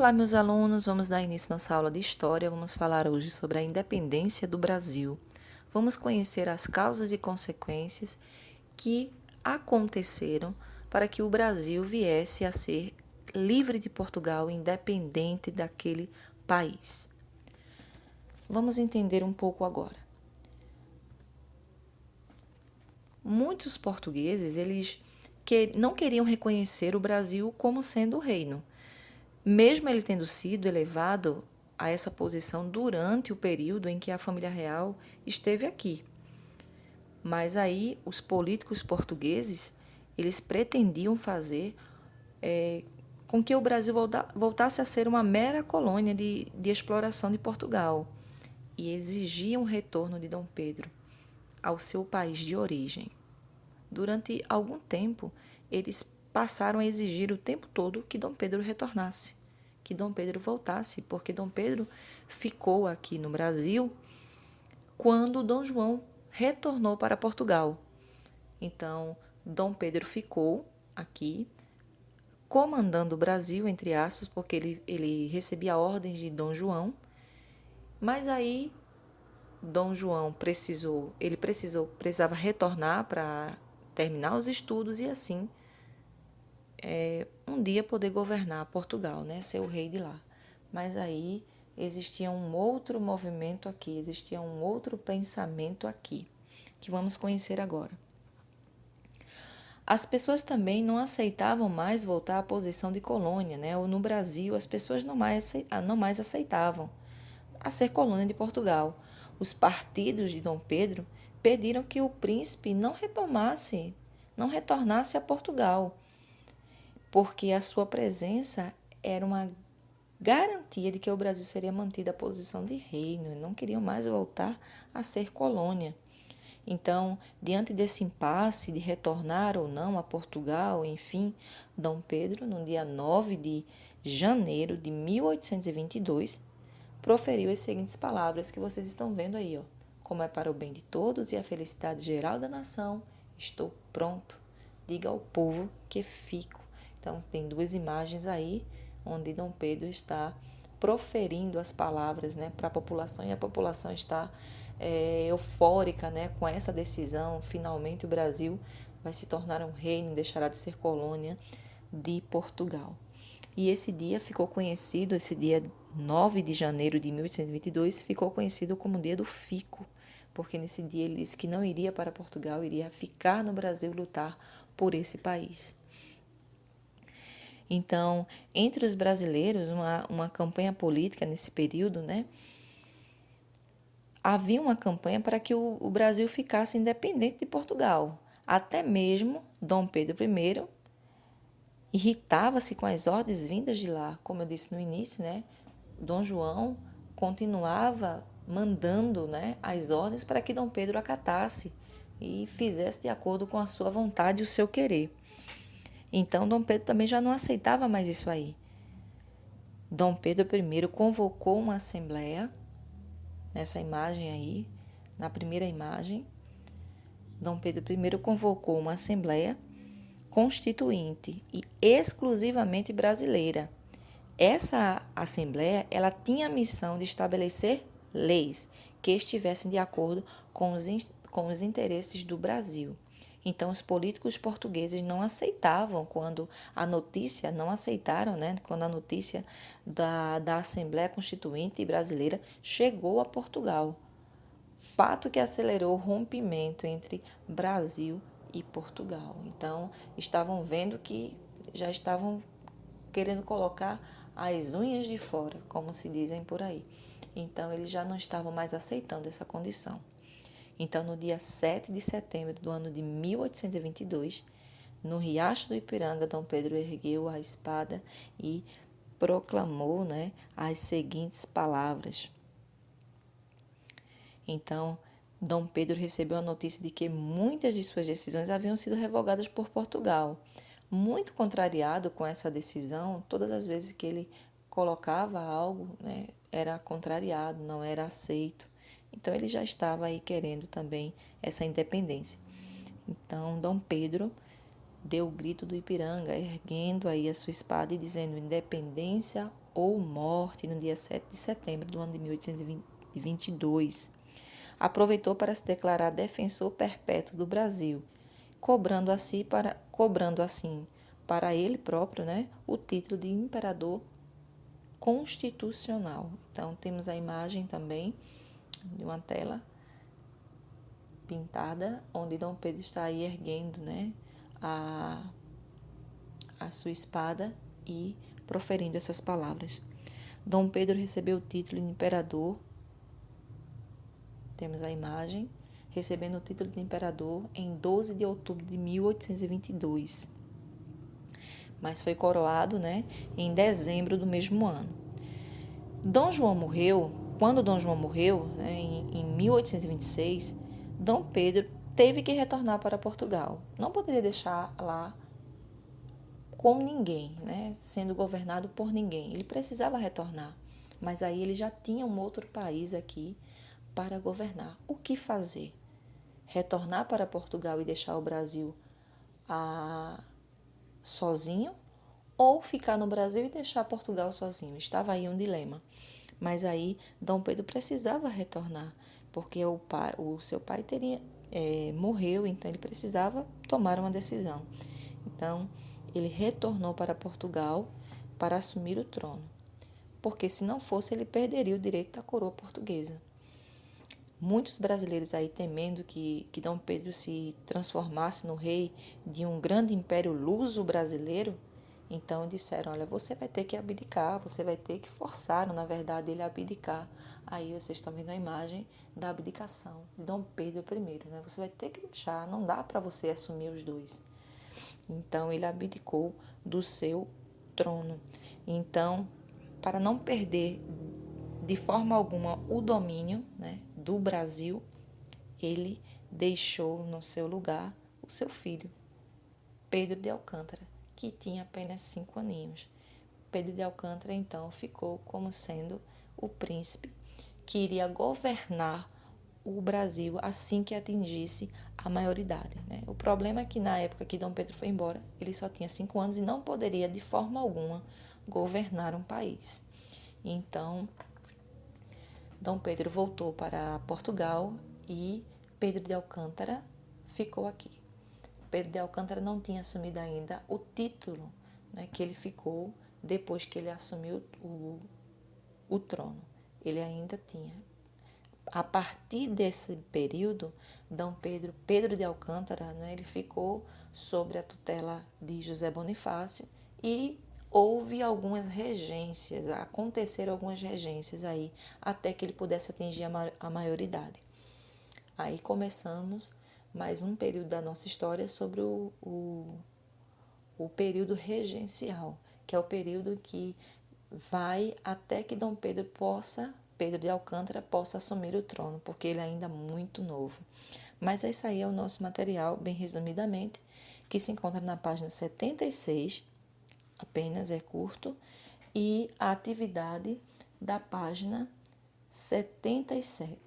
Olá, meus alunos, vamos dar início à nossa aula de História. Vamos falar hoje sobre a independência do Brasil. Vamos conhecer as causas e consequências que aconteceram para que o Brasil viesse a ser livre de Portugal, independente daquele país. Vamos entender um pouco agora. Muitos portugueses, eles não queriam reconhecer o Brasil como sendo o reino, mesmo ele tendo sido elevado a essa posição durante o período em que a família real esteve aqui. Mas aí os políticos portugueses, eles pretendiam fazer com que o Brasil voltasse a ser uma mera colônia de exploração de Portugal e exigiam o retorno de Dom Pedro ao seu país de origem. Durante algum tempo, eles passaram a exigir o tempo todo que Dom Pedro retornasse, que Dom Pedro voltasse, porque Dom Pedro ficou aqui no Brasil quando Dom João retornou para Portugal. Então, Dom Pedro ficou aqui, comandando o Brasil, entre aspas, porque ele recebia ordens de Dom João, mas aí Dom João precisava retornar para terminar os estudos e assim um dia poder governar Portugal, né, ser o rei de lá. Mas aí existia um outro movimento aqui, existia um outro pensamento aqui, que vamos conhecer agora. As pessoas também não aceitavam mais voltar à posição de colônia, né? Ou no Brasil, as pessoas não mais aceitavam a ser colônia de Portugal. Os partidos de Dom Pedro pediram que o príncipe não retornasse a Portugal, porque a sua presença era uma garantia de que o Brasil seria mantido a posição de reino, e não queriam mais voltar a ser colônia. Então, diante desse impasse de retornar ou não a Portugal, enfim, Dom Pedro, no dia 9 de janeiro de 1822, proferiu as seguintes palavras que vocês estão vendo aí, ó. Como é para o bem de todos e a felicidade geral da nação, estou pronto. Diga ao povo que fico. Então, tem duas imagens aí, onde Dom Pedro está proferindo as palavras, né, para a população, e a população está eufórica, né, com essa decisão. Finalmente o Brasil vai se tornar um reino, deixará de ser colônia de Portugal. E esse dia ficou conhecido, esse dia 9 de janeiro de 1822, ficou conhecido como o dia do fico, porque nesse dia ele disse que não iria para Portugal, iria ficar no Brasil lutar por esse país. Então, entre os brasileiros, uma campanha política nesse período, né? Havia uma campanha para que o Brasil ficasse independente de Portugal. Até mesmo Dom Pedro I irritava-se com as ordens vindas de lá. Como eu disse no início, né? Dom João continuava mandando, né, as ordens para que Dom Pedro acatasse e fizesse de acordo com a sua vontade e o seu querer. Então, Dom Pedro também já não aceitava mais isso aí. Dom Pedro I convocou uma assembleia, nessa imagem aí, na primeira imagem, Dom Pedro I convocou uma assembleia constituinte e exclusivamente brasileira. Essa assembleia, ela tinha a missão de estabelecer leis que estivessem de acordo com os interesses do Brasil. Então, os políticos portugueses não aceitavam não aceitaram, né, quando a notícia da Assembleia Constituinte Brasileira chegou a Portugal. Fato que acelerou o rompimento entre Brasil e Portugal. Então, estavam vendo que já estavam querendo colocar as unhas de fora, como se dizem por aí. Então, eles já não estavam mais aceitando essa condição. Então, no dia 7 de setembro do ano de 1822, no Riacho do Ipiranga, Dom Pedro ergueu a espada e proclamou, né, as seguintes palavras. Então, Dom Pedro recebeu a notícia de que muitas de suas decisões haviam sido revogadas por Portugal. Muito contrariado com essa decisão, todas as vezes que ele colocava algo, né, era contrariado, não era aceito. Então, ele já estava aí querendo também essa independência. Então, Dom Pedro deu o grito do Ipiranga, erguendo aí a sua espada e dizendo: independência ou morte no dia 7 de setembro do ano de 1822. Aproveitou para se declarar defensor perpétuo do Brasil, cobrando assim para ele próprio, né, o título de imperador constitucional. Então, temos a imagem também de uma tela pintada, onde Dom Pedro está aí erguendo, né, a sua espada e proferindo essas palavras. Dom Pedro recebeu o título de imperador, temos a imagem, recebendo o título de imperador em 12 de outubro de 1822, mas foi coroado, né, em dezembro do mesmo ano. Quando Dom João morreu, né, em 1826, Dom Pedro teve que retornar para Portugal. Não poderia deixar lá com ninguém, né, sendo governado por ninguém. Ele precisava retornar, mas aí ele já tinha um outro país aqui para governar. O que fazer? Retornar para Portugal e deixar o Brasil sozinho, ou ficar no Brasil e deixar Portugal sozinho? Estava aí um dilema. Mas aí Dom Pedro precisava retornar, porque o seu pai morreu, então ele precisava tomar uma decisão. Então, ele retornou para Portugal para assumir o trono, porque se não fosse, ele perderia o direito da coroa portuguesa. Muitos brasileiros aí temendo que Dom Pedro se transformasse no rei de um grande império luso-brasileiro, então disseram, olha, você vai ter que abdicar, você vai ter que forçar, na verdade, ele a abdicar. Aí vocês estão vendo a imagem da abdicação de Dom Pedro I, né? Você vai ter que deixar, não dá para você assumir os dois. Então, ele abdicou do seu trono. Então, para não perder de forma alguma o domínio, né, do Brasil, ele deixou no seu lugar o seu filho, Pedro de Alcântara, que tinha apenas 5 aninhos. Pedro de Alcântara, então, ficou como sendo o príncipe que iria governar o Brasil assim que atingisse a maioridade, né? O problema é que na época que Dom Pedro foi embora, ele só tinha 5 anos e não poderia de forma alguma governar um país. Então, Dom Pedro voltou para Portugal e Pedro de Alcântara ficou aqui. Pedro de Alcântara não tinha assumido ainda o título, né, que ele ficou depois que ele assumiu o trono. Ele ainda tinha. A partir desse período, Pedro de Alcântara, né, ele ficou sob a tutela de José Bonifácio e houve algumas regências, aconteceram algumas regências aí, até que ele pudesse atingir a maioridade. Aí começamos mais um período da nossa história sobre o período regencial, que é o período que vai até que Pedro de Alcântara possa assumir o trono, porque ele é ainda muito novo. Mas esse aí é o nosso material, bem resumidamente, que se encontra na página 76, apenas é curto, e a atividade da página 77.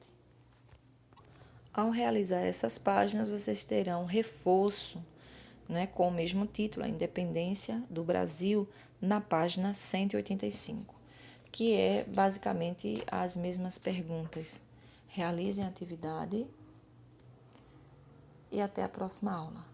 Ao realizar essas páginas, vocês terão reforço, né, com o mesmo título, A Independência do Brasil, na página 185, que é basicamente as mesmas perguntas. Realizem a atividade e até a próxima aula.